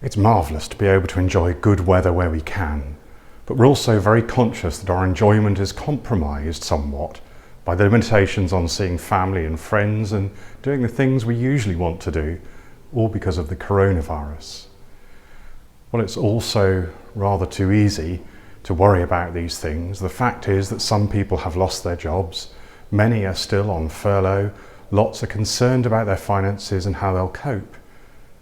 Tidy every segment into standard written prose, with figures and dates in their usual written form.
It's marvellous to be able to enjoy good weather where we can, but we're also very conscious that our enjoyment is compromised somewhat by the limitations on seeing family and friends and doing the things we usually want to do, all because of the coronavirus. Well, it's also rather too easy to worry about these things. The fact is that some people have lost their jobs, many are still on furlough, lots are concerned about their finances and how they'll cope.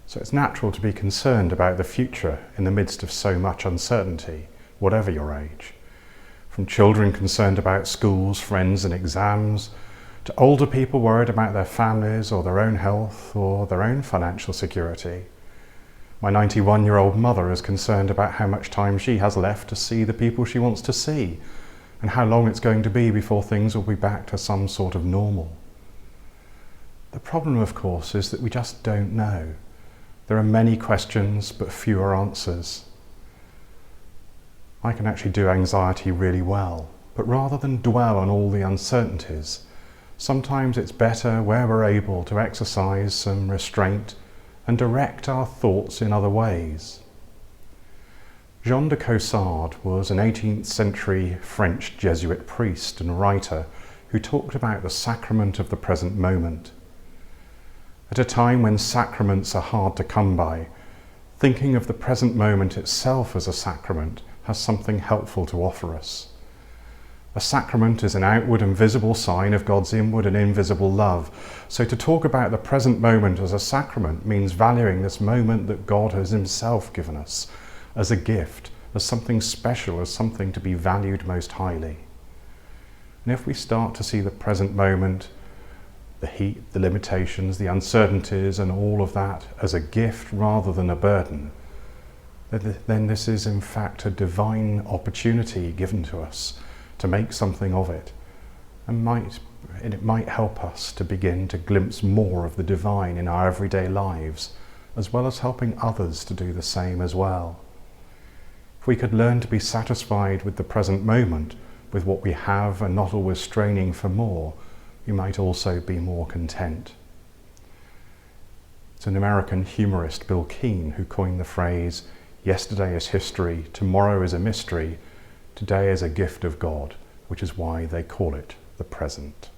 So it's natural to be concerned about the future in the midst of so much uncertainty, whatever your age. From children concerned about schools, friends and exams, to older people worried about their families or their own health or their own financial security. My 91-year-old mother is concerned about how much time she has left to see the people she wants to see and how long it's going to be before things will be back to some sort of normal. The problem, of course, is that we just don't know. There are many questions, but fewer answers. I can actually do anxiety really well, but rather than dwell on all the uncertainties, sometimes it's better where we're able to exercise some restraint and direct our thoughts in other ways. Jean de Caussade was an 18th century French Jesuit priest and writer who talked about the sacrament of the present moment. At a time when sacraments are hard to come by, thinking of the present moment itself as a sacrament has something helpful to offer us. A sacrament is an outward and visible sign of God's inward and invisible love. So to talk about the present moment as a sacrament means valuing this moment that God has himself given us as a gift, as something special, as something to be valued most highly. And if we start to see the present moment, the heat, the limitations, the uncertainties and all of that as a gift rather than a burden, then this is in fact a divine opportunity given to us to make something of it, and it might help us to begin to glimpse more of the divine in our everyday lives, as well as helping others to do the same as well. If we could learn to be satisfied with the present moment, with what we have and not always straining for more, we might also be more content. It's an American humorist, Bill Keane, who coined the phrase, "Yesterday is history, tomorrow is a mystery, today is a gift of God," which is why they call it the present.